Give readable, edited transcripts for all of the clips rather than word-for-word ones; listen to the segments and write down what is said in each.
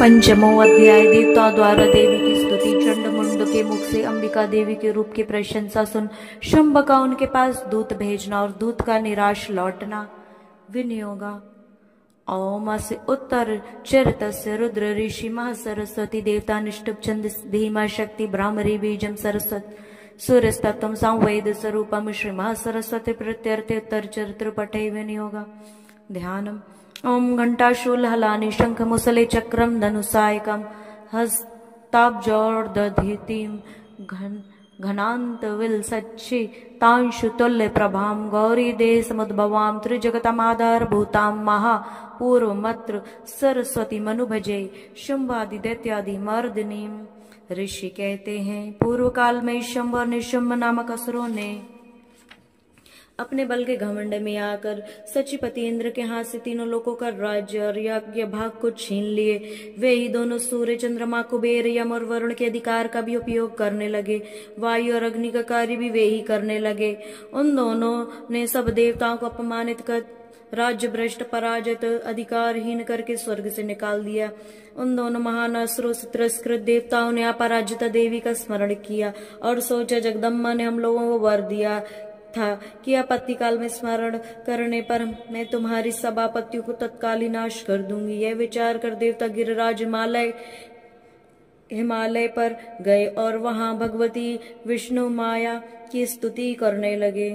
पंचमो अध्याय। देवताओं द्वारा देवी की स्तुति। चंड मुंड के मुख से अंबिका देवी के रूप की प्रशंसा सुन शंभ का उनके पास दूत भेजना और दूत का निराश लौटना। विनियोगा। ओम अस्य उत्तर चरितस्य रुद्र ऋषि महा सरस्वती देवता निष्ठुप छंद धीमा शक्ति ब्राह्मरी बीजम सरस्वती सूर्यस्तत्वम संवेद स्वरूपम श्री महा सरस्वती प्रत्यर्थे उत्तर चरित्र पठे। विनियोगा। ध्यानम। ओम घंटाशूल हलानि शंख मुसले चक्रम धनुसायकम हस्ताब्जोर्दधीतिम घनांत विल सच्ची तांशु तुल्य प्रभाम गौरी देह समुद्भवाम त्रिजगतमाधार भूताम महा पूर्व मत्र सरस्वती मनु भजे शुंभादि दैत्यादि मर्दनीम। ऋषि कहते हैं, पूर्व काल में शंभ और निशंभ नामक असुरों ने अपने बल के घमंड में आकर सचिपति इंद्र के हाथ से तीनों लोकों का राज्य और यज्ञ भाग को छीन लिए। वे ही दोनों सूर्य चंद्रमा कुबेर यम और वरुण के अधिकार का भी उपयोग करने लगे। वायु और अग्नि का कार्य भी वे ही करने लगे। उन दोनों ने सब देवताओं को अपमानित कर राज्य भ्रष्ट पराजित अधिकारहीन करके स्वर्ग से निकाल दिया। उन दोनों महान असुरों से तिरस्कृत देवताओं ने अपराजिता देवी का स्मरण किया और सोचा, जगदम्बा ने हम लोगों को वर दिया था कि आपत्ति काल में स्मरण करने पर मैं तुम्हारी सब आपत्तियों को तत्काल ही नाश कर दूंगी। यह विचार कर देवता गिरिराज हिमालय पर गए और वहां भगवती विष्णु माया की स्तुति करने लगे।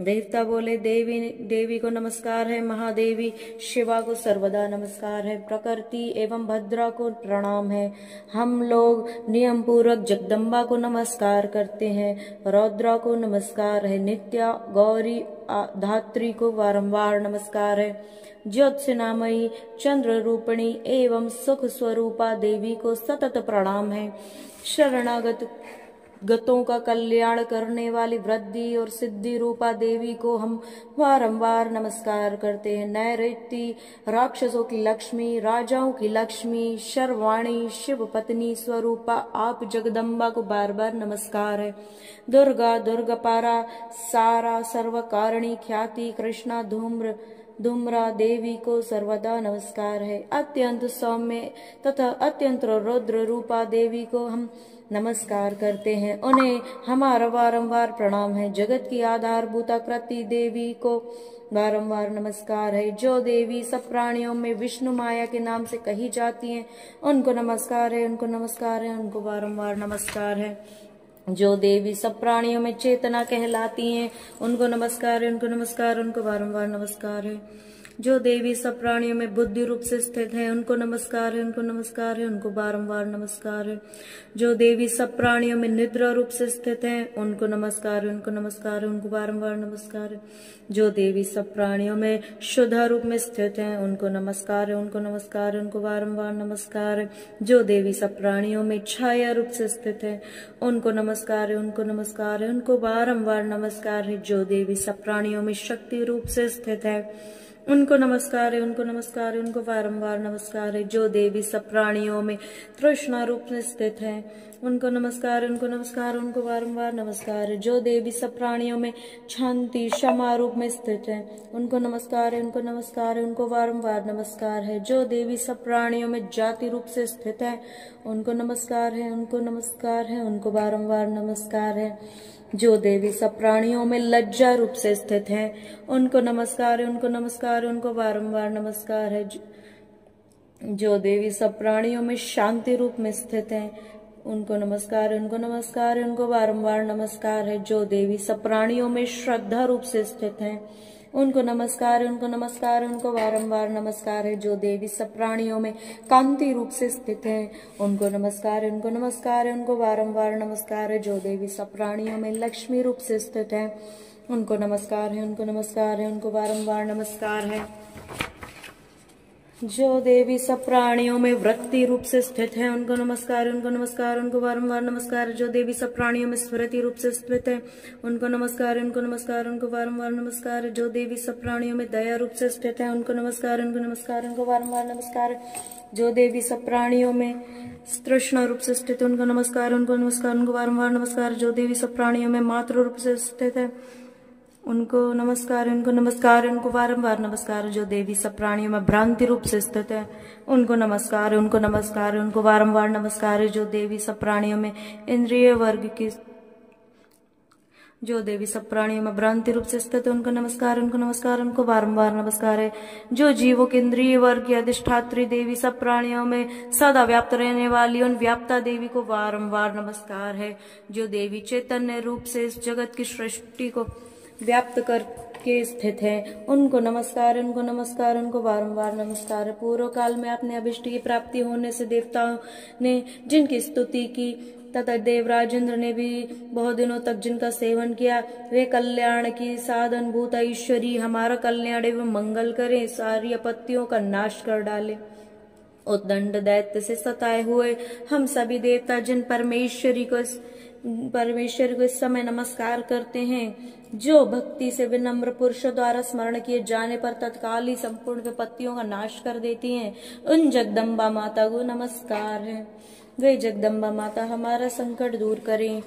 देवता बोले, देवी को नमस्कार है, महादेवी शिवा को सर्वदा नमस्कार है, प्रकृति एवं भद्रा को प्रणाम है। हम लोग नियम पूर्वक जगदम्बा को नमस्कार करते हैं, रौद्रा को नमस्कार है, नित्या गौरी धात्री को बारंबार नमस्कार है, ज्योत्सनामयी चंद्र रूपिणी एवं सुख स्वरूपा देवी को सतत प्रणाम है। शरणागत गतों का कल्याण करने वाली वृद्धि और सिद्धि रूपा देवी को हम बारंबार नमस्कार करते हैं। नैऋति राक्षसों की लक्ष्मी, राजाओं की लक्ष्मी, शर्वाणी शिव पत्नी स्वरूपा आप जगदम्बा को बार बार नमस्कार है। दुर्गा दुर्गपारा सारा सर्वकारिणी ख्याति कृष्णा धूम्रा देवी को सर्वदा नमस्कार है। अत्यंत सौम्य तथा अत्यंत रुद्र रूपा देवी को हम नमस्कार करते हैं, उन्हें हमारा बारंबार प्रणाम है। जगत की आधारभूताकृति देवी को बारंबार नमस्कार है। जो देवी सब प्राणियों में विष्णु माया के नाम से कही जाती हैं, उनको नमस्कार है, उनको नमस्कार है, उनको बारंबार नमस्कार है। जो देवी सब प्राणियों में चेतना कहलाती हैं, उनको नमस्कार है, उनको नमस्कार, उनको बारंबार नमस्कार है। जो देवी सब प्राणियों में बुद्धि रूप से स्थित है, उनको नमस्कार है, उनको नमस्कार है, उनको बारंबार नमस्कार है। जो देवी सब प्राणियों में निद्रा रूप से स्थित है, उनको नमस्कार है, उनको नमस्कार है, उनको बारंबार नमस्कार है। जो देवी सब प्राणियों में शुद्ध रूप में स्थित है, उनको नमस्कार है, उनको नमस्कार है, उनको बारंबार नमस्कार है। जो देवी सब प्राणियों में छाया रूप से स्थित है, उनको नमस्कार है, उनको नमस्कार है, उनको बारंबार नमस्कार है। जो देवी सब प्राणियों में शक्ति रूप से स्थित है, उनको नमस्कार है, उनको नमस्कार है, उनको बारंबार नमस्कार है। जो देवी सब प्राणियों में तृष्णा रूप में स्थित है, उनको नमस्कार है, उनको नमस्कार, उनको बारंबार नमस्कार है। जो देवी सब प्राणियों में शांति क्षमा रूप में स्थित है, उनको नमस्कार है, उनको नमस्कार है, उनको बारंबार नमस्कार है। जो देवी सब प्राणियों में जाति रूप से स्थित है, उनको नमस्कार है, उनको नमस्कार है, उनको बारंबार नमस्कार है। जो देवी सब प्राणियों में लज्जा रूप से स्थित है, उनको नमस्कार है, उनको नमस्कार है, उनको बारंबार नमस्कार है। जो देवी सब प्राणियों में शांति रूप में स्थित है, उनको नमस्कार है, उनको नमस्कार है, उनको बारंबार नमस्कार है। जो देवी सब प्राणियों में श्रद्धा रूप से स्थित है, उनको नमस्कार है, उनको नमस्कार है, उनको बारंबार नमस्कार है। जो देवी सब प्राणियों में कांति रूप से स्थित है, उनको नमस्कार है, उनको नमस्कार है, उनको बारंबार नमस्कार है। जो देवी सब प्राणियों में लक्ष्मी रूप से स्थित है, उनको नमस्कार है, उनको नमस्कार है, उनको बारंबार नमस्कार है। जो देवी सब प्राणियों में वृत्ति रूप से स्थित है, उनको नमस्कार है, उनको नमस्कार, उनको बारंबार नमस्कार है। जो देवी सब प्राणियों में स्मृति रूप से स्थित है, उनको नमस्कार है, उनको नमस्कार, उनको बारंबार नमस्कार है। जो देवी सब प्राणियों में दया रूप से स्थित है, उनको नमस्कार है, उनको नमस्कार, उनको बारंबार नमस्कार है। जो देवी सब प्राणियों में तृष्णा रूप से स्थित है, उनको नमस्कार, उनको नमस्कार, उनको बारंबार नमस्कार। जो देवी सब प्राणियों में मातृ रूप से स्थित है, उनको नमस्कार है, उनको नमस्कार है, उनको बारंबार नमस्कार है। जो देवी सब प्राणियों में भ्रांति रूप से स्थित है, उनको नमस्कार है, उनको नमस्कार है, उनको बारंबार नमस्कार है। जो देवी सब प्राणियों में इंद्रिय वर्ग की, जो देवी सब प्राणियों में भ्रांति रूप से स्थित है, उनको नमस्कार है, उनको नमस्कार है, उनको बारंबार नमस्कार है। जो जीवों के इंद्रिय वर्ग की अधिष्ठात्री देवी सब प्राणियों में सदा व्याप्त रहने वाली उन व्याप्ता देवी को बारंबार नमस्कार है। जो देवी चैतन्य रूप से इस जगत की सृष्टि को व्याप्त करके स्थित है, उनको नमस्कार, उनको नमस्कार, उनको बारंबार नमस्कार है। पूर्व काल में अपने अभिष्ट की प्राप्ति होने से देवताओं ने जिनकी स्तुति की तथा देवराज इंद्र ने भी बहुत दिनों तक जिनका सेवन किया, वे कल्याण की साधन भूत ईश्वरी हमारा कल्याण एवं मंगल करें, सारी आपत्तियों का नाश कर डाले। उद्दंड दैत्य से सताए हुए हम सभी देवता जिन परमेश्वर को इस समय नमस्कार करते हैं, जो भक्ति से विनम्र पुरुषों द्वारा स्मरण किए जाने पर तत्काल ही संपूर्ण विपत्तियों का नाश कर देती हैं, उन जगदम्बा माता को नमस्कार है। वे जगदम्बा माता हमारा संकट दूर करें।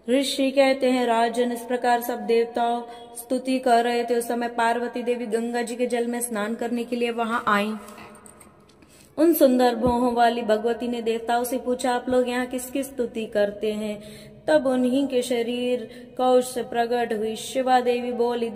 ऋषि कहते हैं, राजन इस प्रकार सब देवताओं स्तुति कर रहे थे, उस समय पार्वती देवी गंगा जी के जल में स्नान करने के लिए वहां आई। उन सुंदर भौहों वाली भगवती ने देवताओं से पूछा, आप लोग यहाँ किसकी स्तुति करते हैं? तब उन्हीं के शरीर कौश से प्रकट हुई शिवा देवी बोली,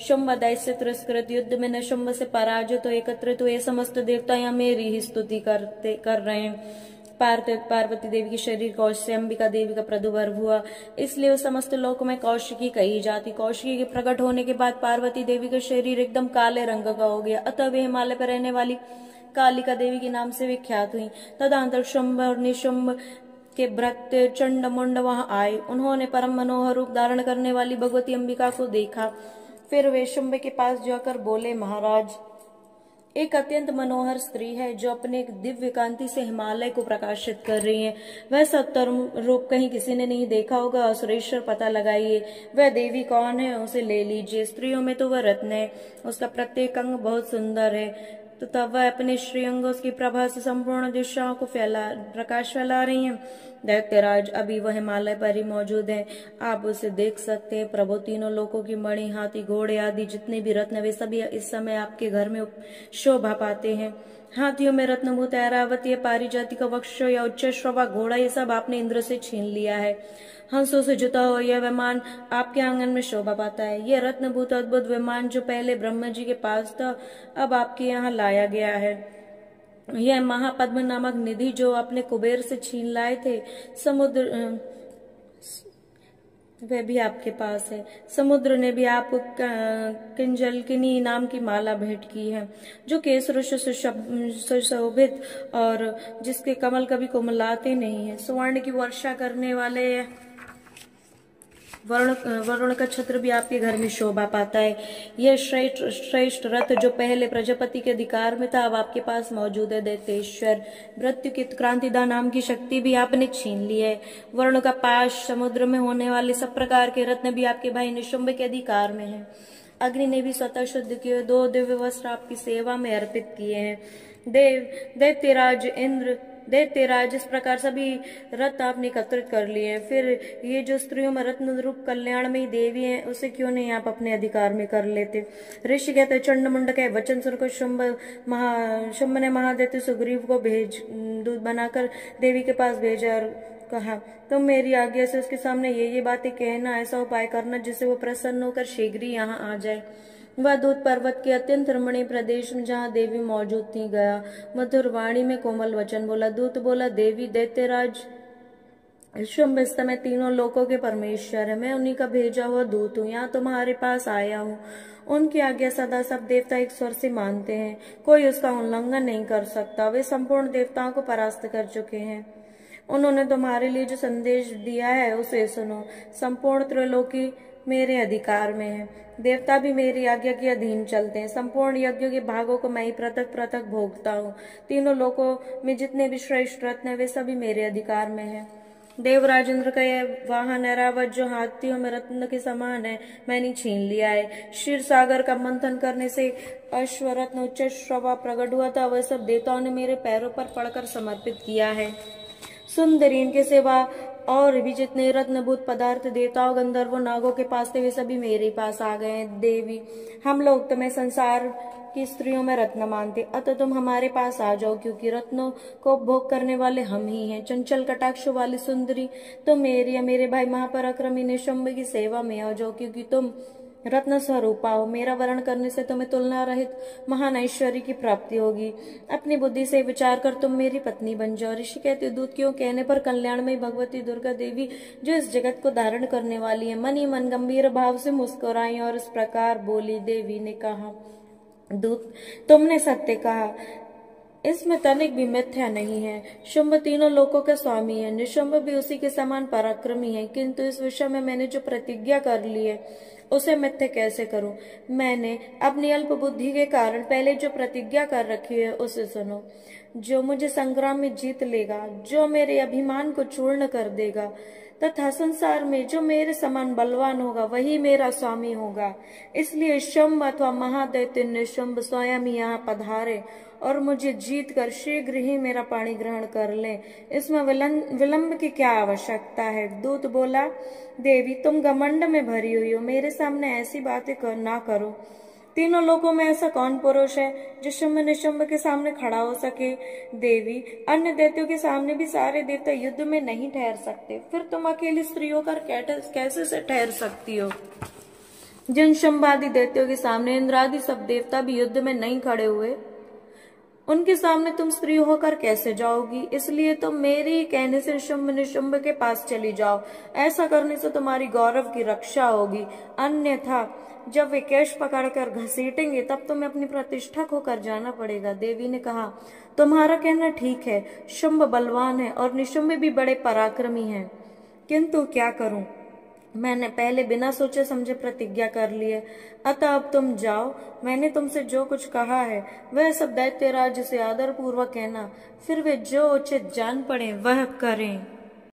शुंभ दैत्य तिरस्कृत युद्ध में न शुंभ से पराजित हो एकत्रित हुए समस्त देवता यहाँ मेरी ही स्तुति कर रहे हैं। पार्वती देवी के शरीर कौश से अंबिका देवी का प्रादुर्भाव हुआ, इसलिए वो समस्त लोकों में कौशिकी कही जाती। कौशिकी के प्रकट होने के बाद पार्वती देवी का शरीर एकदम काले रंग का हो गया, अतः वे हिमालय पर रहने वाली कालिका देवी के नाम से विख्यात हुई। तदंतर शुंभ और निशुंभ के भृत्य चंड मुंड वहां आए। उन्होंने परम मनोहर रूप धारण करने वाली भगवती अंबिका को देखा। फिर वे शुंभ के पास जाकर बोले, महाराज, एक अत्यंत मनोहर स्त्री है जो अपने एक दिव्य कांति से हिमालय को प्रकाशित कर रही है। वह सत्तर रूप कहीं किसी ने नहीं देखा होगा, असुरेश्वर पता लगाइए। वह देवी कौन है, उसे ले लीजिए। स्त्रियों में तो वह रत्न है, उसका प्रत्येक अंग बहुत सुंदर है, तो तब वह अपने श्रीअंगों की प्रभा से संपूर्ण दिशाओं को प्रकाश फैला रही हैं। दैत्यराज, अभी वह हिमालय पर ही मौजूद है, आप उसे देख सकते हैं। प्रभु, तीनों लोकों की मणि, हाथी, घोड़े आदि जितने भी रत्न वे सभी इस समय आपके घर में शोभा पाते हैं। हाथियों में रत्नभूत ऐरावती, पारिजाति का वृक्ष या उच्च श्रवा घोड़ा, ये सब आपने इंद्र से छीन लिया है। हंसों से जुता हुआ यह विमान आपके आंगन में शोभा पाता है। यह रत्नभूत अद्भुत विमान जो पहले ब्रह्मा जी के पास था, अब आपके यहाँ लाया गया है। यह महापद्म नामक निधि जो आपने कुबेर से छीन लाए थे, समुद्र वह भी आपके पास है। समुद्र ने भी आपको किंजलकिनी नाम की माला भेंट की है, जो केसर से सुशोभित और जिसके कमल कभी कुमलाते नहीं है। स्वर्ण की वर्षा करने वाले वरुण का छत्र भी आपके घर में शोभा पाता है। यह श्रेष्ठ रथ जो पहले प्रजापति के अधिकार में था, अब आपके पास मौजूद है। दैत्येश्वर, मृत्यु की क्रांतिदा नाम की शक्ति भी आपने छीन ली है। वरुण का पाश, समुद्र में होने वाले सब प्रकार के रत्न भी आपके भाई निशुंभ के अधिकार में है। अग्नि ने भी स्वतः शुद्ध किए 2 दिव्य वस्त्र आपकी सेवा में अर्पित किए हैं। दैत्यराज इस प्रकार सभी रत्न आपने एकत्रित कर लिए हैं। फिर ये जो स्त्रियों में रत्न रूप कल्याण में देवी है, उसे क्यों नहीं आप अपने अधिकार में कर लेते? ऋषि कहते, चंड मुंड के वचन सुनकर शुंभ ने महादैत्य सुग्रीव को दूत बनाकर देवी के पास भेजा और कहा, तुम मेरी आज्ञा से उसके सामने ये बातें कहना, ऐसा उपाय करना जिससे वो प्रसन्न होकर शीघ्र ही यहाँ आ जाए। वह दूत पर्वत के अत्यंत रमणीय प्रदेश में जहाँ देवी मौजूद थी गया। मधुर वाणी में कोमल वचन बोला। दूत बोला, देवी, दैत्यराज शुंभ इस समय तीनों लोकों के परमेश्वर है। मैं उन्हीं का भेजा हुआ दूत हूँ, यहाँ तुम्हारे पास आया हूँ। उनकी आज्ञा सदा सब देवता एक स्वर से मानते हैं, कोई उसका उल्लंघन नहीं कर सकता। वे संपूर्ण देवताओं को परास्त कर चुके हैं। उन्होंने तुम्हारे लिए जो संदेश दिया है उसे सुनो। संपूर्ण त्रिलोकी मेरे अधिकार में है, देवता भी मेरी आज्ञा के अधीन चलते हैं। संपूर्ण यज्ञों के भागों को मैं ही पृथक पृथक भोगता हूँ। तीनों लोकों में जितने भी श्रेष्ठ रत्न है वे सभी मेरे अधिकार में है। देवराज इंद्र का यह वाहन ऐरावत जो हाथियों में रत्न के समान है, मैंने छीन लिया है। क्षीर सागर का मंथन करने से अश्वरत्न उच्च श्रवा प्रकट हुआ था, वह सब देवताओं ने मेरे पैरों पर पड़कर समर्पित किया है। सुंदरी, इनके सिवा और भी जितने रत्नभूत पदार्थ देवताओं गंधर्वों नागों के पास थे वे सभी मेरे पास आ गए हैं। देवी, हम लोग तुम्हें संसार की स्त्रियों में रत्न मानते, अतः तुम हमारे पास आ जाओ, क्योंकि रत्नों को भोग करने वाले हम ही हैं। चंचल कटाक्ष वाली सुंदरी, तुम मेरी या मेरे भाई महापराक्रमी निशुंभ की सेवा में आ जाओ, क्योंकि तुम रत्न स्वरूपा हो। मेरा वर्ण करने से तुम्हें तुलना रहित महान ऐश्वर्य की प्राप्ति होगी। अपनी बुद्धि से विचार कर तुम मेरी पत्नी बन जाओ। ऋषि कहते, दूत क्यों कहने पर कल्याणमयी भगवती दुर्गा देवी जो इस जगत को धारण करने वाली है, मन ही मन गंभीर भाव से मुस्कुराई और इस प्रकार बोली। देवी ने कहा, दूत, तुमने सत्य कहा, इसमें तनिक भी मिथ्या नहीं है। शुंभ तीनों लोकों के स्वामी है, निशुंभ भी उसी के समान पराक्रमी है, किंतु इस विषय में मैंने जो प्रतिज्ञा कर ली है उसे मिथ्या कैसे करूं। मैंने अपनी अल्प बुद्धि के कारण पहले जो प्रतिज्ञा कर रखी है उसे सुनो। जो मुझे संग्राम में जीत लेगा, जो मेरे अभिमान को चूर्ण कर देगा तथा संसार में जो मेरे समान बलवान होगा वही मेरा स्वामी होगा। इसलिए शुंभ अथवा महादैत्य निशुंभ स्वयं ही यहाँ पधारे और मुझे जीत कर शीघ्र ही मेरा पाणी ग्रहण कर ले। इसमें विलंब की क्या आवश्यकता है। दूत बोला, देवी, तुम घमंड में भरी हुई हो, मेरे सामने ऐसी बातें ना करो। तीनों लोगों में ऐसा कौन पुरुष है जो शुंभ निशुंभ के सामने खड़ा हो सके। देवी, अन्य दैत्यों के सामने भी सारे देवता युद्ध में नहीं ठहर सकते, फिर तुम अकेली स्त्री होकर कैसे से ठहर सकती हो। जिन शुंभादि दैत्यों के सामने इंद्रादि सब देवता भी युद्ध में नहीं खड़े हुए, उनके सामने तुम स्त्री होकर कैसे जाओगी। इसलिए तुम मेरे ही कहने से शुंभ निशुंभ के पास चली जाओ। ऐसा करने से तुम्हारी गौरव की रक्षा होगी, अन्यथा जब वे केश पकड़कर घसीटेंगे तब तुम्हें अपनी प्रतिष्ठा खोकर जाना पड़ेगा। देवी ने कहा, तुम्हारा कहना ठीक है, शुंभ बलवान है और निशुंभ भी बड़े पराक्रमी हैं, किंतु क्या करूं, मैंने पहले बिना सोचे समझे प्रतिज्ञा कर ली है। अतः अब तुम जाओ, मैंने तुमसे जो कुछ कहा है वह सब दैत्य राज्य से आदर पूर्वक कहना, फिर वे जो उचित जान पड़े वह करें।